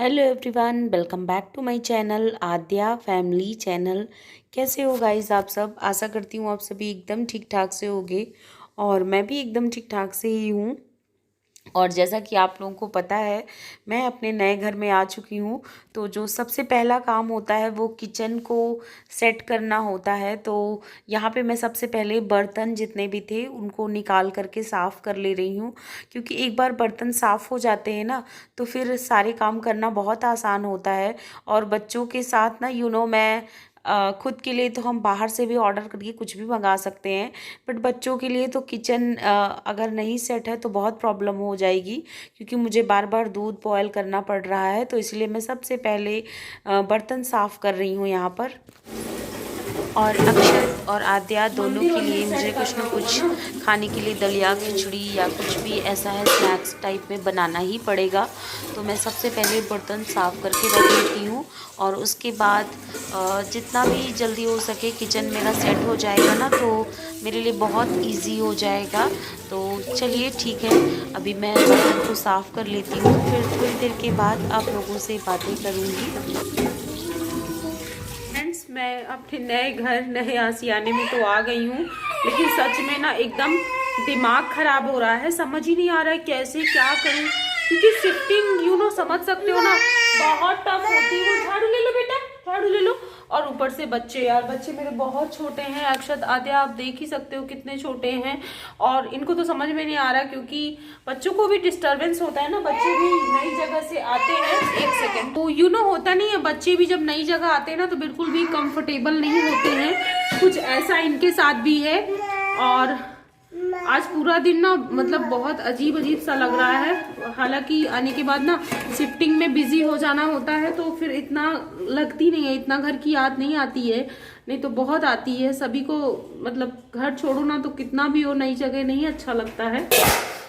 Hello everyone, welcome back to my channel Aadya family channel. कैसे हो guys आप सब? आशा करती हूँ आप सभी एकदम ठीक ठाक से होगे और मैं भी एकदम ठीक ठाक से ही हूँ। और जैसा कि आप लोगों को पता है, मैं अपने नए घर में आ चुकी हूँ। तो जो सबसे पहला काम होता है वो किचन को सेट करना होता है। तो यहाँ पे मैं सबसे पहले बर्तन जितने भी थे उनको निकाल करके साफ़ कर ले रही हूँ, क्योंकि एक बार बर्तन साफ़ हो जाते हैं ना तो फिर सारे काम करना बहुत आसान होता है। और बच्चों के साथ ना मैं खुद के लिए तो हम बाहर से भी ऑर्डर करके कुछ भी मंगा सकते हैं, बट बच्चों के लिए तो किचन अगर नहीं सेट है तो बहुत प्रॉब्लम हो जाएगी, क्योंकि मुझे बार बार दूध बॉयल करना पड़ रहा है। तो इसलिए मैं सबसे पहले बर्तन साफ़ कर रही हूँ यहाँ पर। और अक्षत और आद्या दोनों के लिए मुझे कुछ ना कुछ खाने के लिए दलिया खिचड़ी या कुछ भी ऐसा है स्नैक्स टाइप में बनाना ही पड़ेगा। तो मैं सबसे पहले बर्तन साफ़ करके रख लेती हूँ और उसके बाद जितना भी जल्दी हो सके किचन मेरा सेट हो जाएगा ना तो मेरे लिए बहुत इजी हो जाएगा। तो चलिए ठीक है, अभी मैं बर्तन को साफ़ कर लेती हूँ, फिर थोड़ी देर के बाद आप लोगों से बातें करूँगी। फ्रेंड्स, मैं अपने नए घर नए आशियाने में तो आ गई हूँ, लेकिन सच में ना एकदम दिमाग खराब हो रहा है। समझ ही नहीं आ रहा है कैसे क्या करूँ, क्योंकि शिफ्टिंग समझ सकते हो ना, बहुत टफ होती है। झाड़ू ले लो बेटा, झाड़ू ले लो। और ऊपर से बच्चे, यार बच्चे मेरे बहुत छोटे हैं। अक्षत आद्या आप देख ही सकते हो कितने छोटे हैं, और इनको तो समझ में नहीं आ रहा, क्योंकि बच्चों को भी डिस्टरबेंस होता है ना, बच्चे भी नई जगह से आते हैं। एक सेकेंड, तो होता नहीं है, बच्चे भी जब नई जगह आते हैं ना तो बिल्कुल भी कंफर्टेबल नहीं होते हैं। कुछ ऐसा इनके साथ भी है। और आज पूरा दिन ना बहुत अजीब अजीब सा लग रहा है। हालांकि आने के बाद ना शिफ्टिंग में बिजी हो जाना होता है तो फिर इतना लगती नहीं है, इतना घर की याद नहीं आती है। नहीं तो बहुत आती है सभी को। घर छोड़ो ना तो कितना भी हो, नई जगह नहीं अच्छा लगता है,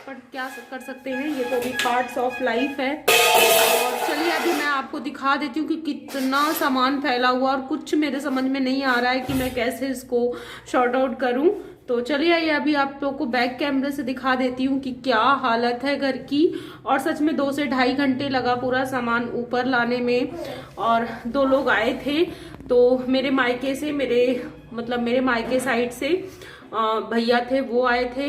पर क्या कर सकते हैं, ये तो भी पार्ट्स ऑफ लाइफ है। और चलिए अभी मैं आपको दिखा देती हूँ कि कितना सामान फैला हुआ, और कुछ मेरे समझ में नहीं आ रहा है कि मैं कैसे इसको शॉर्ट आउट करूँ। तो चलिए ये अभी आप लोग को बैक कैमरे से दिखा देती हूँ कि क्या हालत है घर की। और सच में 2 से ढाई घंटे लगा पूरा सामान ऊपर लाने में। और 2 लोग आए थे, तो मेरे मायके से, मेरे मायके साइड से भैया थे, वो आए थे।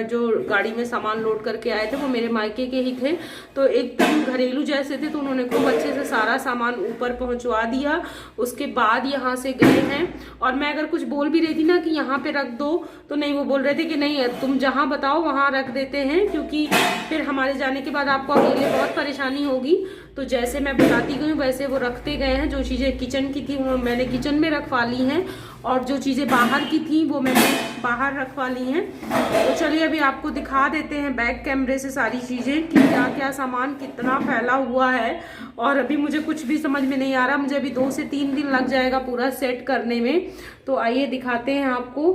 जो गाड़ी में सामान लोड करके आए थे वो मेरे मायके के ही थे, तो एकदम घरेलू जैसे थे। तो उन्होंने खूब अच्छे से सारा सामान ऊपर पहुंचवा दिया। उसके बाद यहाँ से गए हैं। और मैं अगर कुछ बोल भी रही थी ना कि यहाँ पे रख दो, तो नहीं, वो बोल रहे थे कि नहीं तुम जहाँ बताओ वहाँ रख देते हैं, क्योंकि फिर हमारे जाने के बाद आपको अकेले बहुत परेशानी होगी। तो जैसे मैं बताती गई वैसे वो रखते गए हैं। जो चीज़ें किचन की थी वो मैंने किचन में रखवा ली हैं, और जो चीज़ें बाहर की थी वो मैंने बाहर रखवा ली हैं। तो चलिए अभी आपको दिखा देते हैं बैक कैमरे से सारी चीज़ें कि क्या क्या सामान कितना फैला हुआ है। और अभी मुझे कुछ भी समझ में नहीं आ रहा, मुझे अभी 2 से 3 दिन लग जाएगा पूरा सेट करने में। तो आइए दिखाते हैं आपको।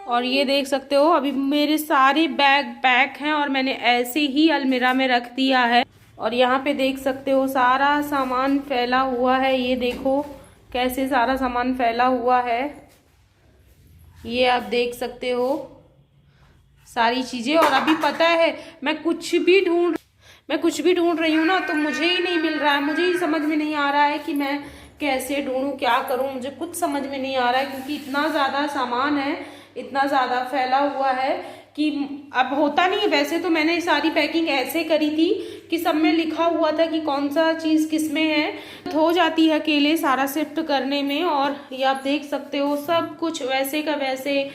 और ये देख सकते हो अभी मेरे सारे बैग पैक हैं और मैंने ऐसे ही अलमीरा में रख दिया है। और यहाँ पे देख सकते हो सारा सामान फैला हुआ है, ये देखो कैसे सारा सामान फैला हुआ है, ये आप देख सकते हो सारी चीज़ें। और अभी पता है मैं कुछ भी ढूंढ रही हूँ ना तो मुझे ही नहीं मिल रहा है, मुझे ही समझ में नहीं आ रहा है कि मैं कैसे ढूंढूं, क्या करूं, मुझे कुछ समझ में नहीं आ रहा है, क्योंकि इतना ज़्यादा सामान है, इतना ज़्यादा फैला हुआ है कि अब होता नहीं है। वैसे तो मैंने सारी पैकिंग ऐसे करी थी कि सब में लिखा हुआ था कि कौन सा चीज़ किस में है, हो जाती है अकेले सारा शिफ्ट करने में। और ये आप देख सकते हो सब कुछ वैसे का वैसे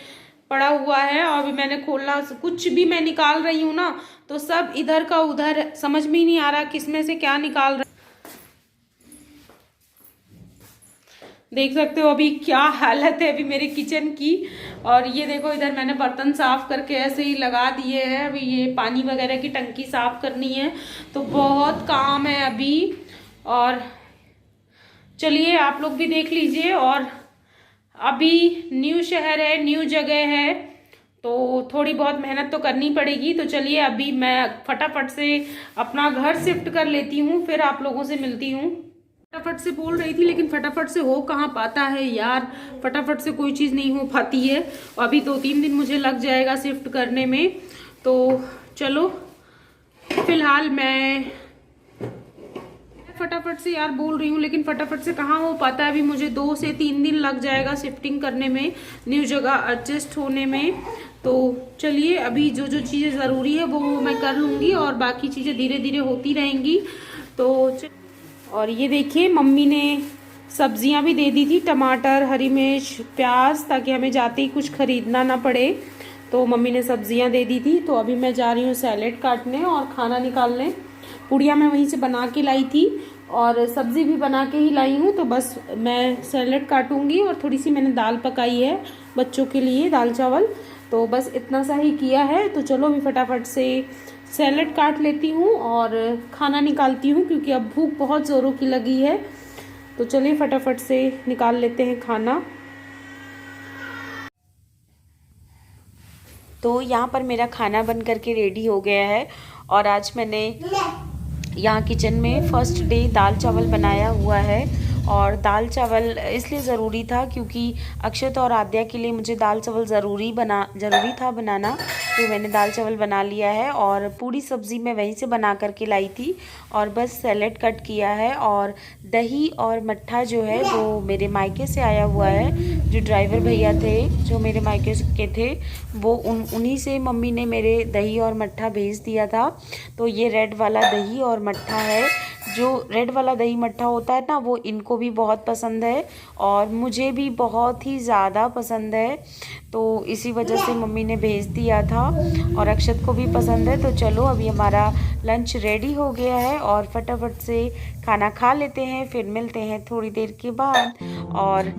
पड़ा हुआ है। और अभी मैंने खोला, कुछ भी मैं निकाल रही हूँ ना तो सब इधर का उधर, समझ में ही नहीं आ रहा किस में से क्या निकाल रहा। देख सकते हो अभी क्या हालत है अभी मेरे किचन की। और ये देखो इधर मैंने बर्तन साफ करके ऐसे ही लगा दिए हैं। अभी ये पानी वगैरह की टंकी साफ करनी है, तो बहुत काम है अभी। और चलिए आप लोग भी देख लीजिए। और अभी न्यू शहर है, न्यू जगह है, तो थोड़ी बहुत मेहनत तो करनी पड़ेगी। तो चलिए अभी मैं फटाफट से अपना घर शिफ्ट कर लेती हूँ, फिर आप लोगों से मिलती हूँ। फटाफट से बोल रही थी लेकिन फटाफट से हो कहाँ पाता है यार, फटाफट से कोई चीज़ नहीं हो पाती है। अभी 2-3 दिन मुझे लग जाएगा शिफ्ट करने में। तो चलो फिलहाल मैं फटाफट से यार बोल रही हूँ, लेकिन फटाफट से कहाँ हो पाता है। अभी मुझे 2 से 3 दिन लग जाएगा शिफ्टिंग करने में, न्यू जगह एडजस्ट होने में। तो चलिए, अभी जो जो चीज़ें ज़रूरी है वो मैं कर लूँगी और बाकी चीज़ें धीरे धीरे होती रहेंगी। तो और ये देखिए, मम्मी ने सब्जियां भी दे दी थी, टमाटर, हरी मिर्च, प्याज, ताकि हमें जाते ही कुछ खरीदना ना पड़े। तो मम्मी ने सब्जियां दे दी थी। तो अभी मैं जा रही हूँ सैलेड काटने और खाना निकालने। पूड़ियाँ मैं वहीं से बना के लाई थी और सब्जी भी बना के ही लाई हूँ। तो बस मैं सैलेड काटूंगी और थोड़ी सी मैंने दाल पकाई है बच्चों के लिए, दाल चावल। तो बस इतना सा ही किया है। तो चलो अभी फटाफट से सैलेड काट लेती हूँ और खाना निकालती हूँ, क्योंकि अब भूख बहुत ज़ोरों की लगी है। तो चलिए फटाफट से निकाल लेते हैं खाना। तो यहाँ पर मेरा खाना बन करके रेडी हो गया है और आज मैंने यहाँ किचन में फर्स्ट डे दाल चावल बनाया हुआ है। और दाल चावल इसलिए ज़रूरी था क्योंकि अक्षत और आद्या के लिए मुझे दाल चावल ज़रूरी था बनाना। तो मैंने दाल चावल बना लिया है और पूरी सब्ज़ी मैं वहीं से बना करके लाई थी और बस सैलेड कट किया है। और दही और मट्ठा जो है वो मेरे मायके से आया हुआ है। जो ड्राइवर भैया थे जो मेरे मायके के थे, वो उन्हीं से मम्मी ने मेरे दही और मट्ठा भेज दिया था। तो ये रेड वाला दही और मट्ठा है। जो रेड वाला दही मट्ठा होता है ना, वो इनको भी बहुत पसंद है और मुझे भी बहुत ही ज़्यादा पसंद है। तो इसी वजह से मम्मी ने भेज दिया था और अक्षत को भी पसंद है। तो चलो अभी हमारा लंच रेडी हो गया है और फटाफट से खाना खा लेते हैं, फिर मिलते हैं थोड़ी देर के बाद। और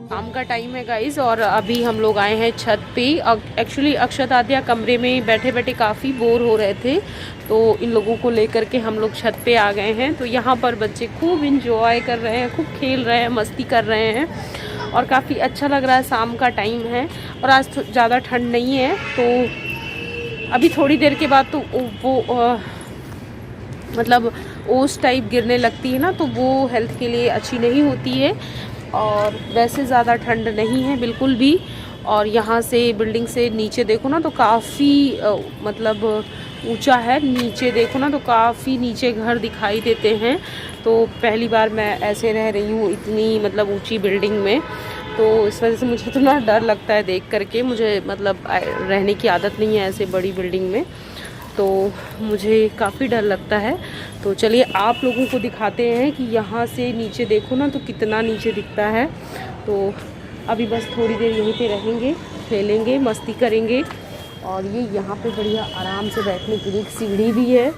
शाम का टाइम है गाइस और अभी हम लोग आए हैं छत पे। एक्चुअली अक्षत आद्या कमरे में बैठे बैठे काफ़ी बोर हो रहे थे, तो इन लोगों को लेकर के हम लोग छत पे आ गए हैं। तो यहाँ पर बच्चे खूब इंजॉय कर रहे हैं, खूब खेल रहे हैं, मस्ती कर रहे हैं और काफ़ी अच्छा लग रहा है। शाम का टाइम है और आज तो ज़्यादा ठंड नहीं है। तो अभी थोड़ी देर के बाद तो वो मतलब ओस टाइप गिरने लगती है ना, तो वो हेल्थ के लिए अच्छी नहीं होती है। और वैसे ज़्यादा ठंड नहीं है बिल्कुल भी। और यहाँ से बिल्डिंग से नीचे देखो ना तो काफ़ी मतलब ऊंचा है। नीचे देखो ना तो काफ़ी नीचे घर दिखाई देते हैं। तो पहली बार मैं ऐसे रह रही हूँ इतनी मतलब ऊंची बिल्डिंग में। तो इस वजह से मुझे तो ना डर लगता है देख करके। मुझे मतलब रहने की आदत नहीं है ऐसे बड़ी बिल्डिंग में, तो मुझे काफ़ी डर लगता है। तो चलिए आप लोगों को दिखाते हैं कि यहाँ से नीचे देखो ना तो कितना नीचे दिखता है। तो अभी बस थोड़ी देर यहीं पे रहेंगे, खेलेंगे, मस्ती करेंगे। और ये यहाँ पे बढ़िया आराम से बैठने के लिए एक सीढ़ी भी है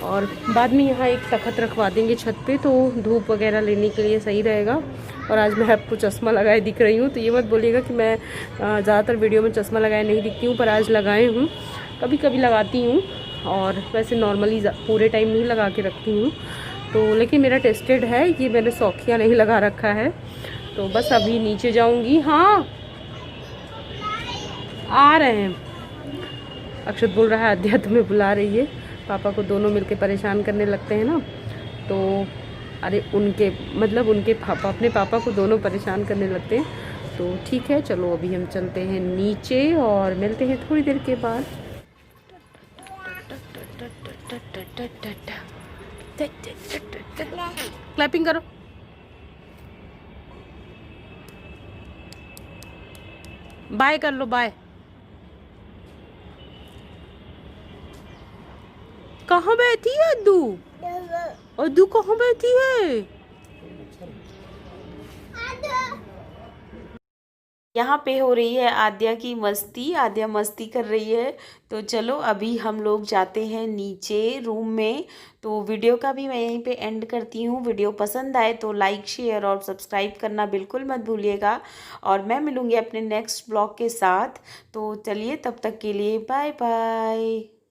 और बाद में यहाँ एक तख्त रखवा देंगे छत पे, तो धूप वगैरह लेने के लिए सही रहेगा। और आज मैं आपको चश्मा लगाए दिख रही हूँ, तो ये मत बोलिएगा कि मैं ज़्यादातर वीडियो में चश्मा लगाए नहीं दिखती हूँ, पर आज लगाए हूँ। कभी कभी लगाती हूँ और वैसे नॉर्मली पूरे टाइम नहीं लगा के रखती हूँ। तो लेकिन मेरा टेस्टेड है, ये मैंने शौकिया नहीं लगा रखा है। तो बस अभी नीचे जाऊँगी। हाँ आ रहे हैं। अक्षत बोल रहा है आद्या तुम्हें बुला रही है। पापा को दोनों मिलके परेशान करने लगते हैं ना, तो अरे उनके मतलब उनके पापा अपने पापा को दोनों परेशान करने लगते हैं। तो ठीक है, चलो अभी हम चलते हैं नीचे और मिलते हैं थोड़ी देर के बाद। क्लैपिंग करो। बाय कर लो, बाय। कहाँ बैठी है अद्दू? अद्दू कहाँ बैठी है? यहाँ पे हो रही है आद्या की मस्ती, आद्या मस्ती कर रही है। तो चलो अभी हम लोग जाते हैं नीचे रूम में। तो वीडियो का भी मैं यहीं पे एंड करती हूँ। वीडियो पसंद आए तो लाइक शेयर और सब्सक्राइब करना बिल्कुल मत भूलिएगा। और मैं मिलूँगी अपने नेक्स्ट ब्लॉग के साथ। तो चलिए तब तक के लिए बाय बाय।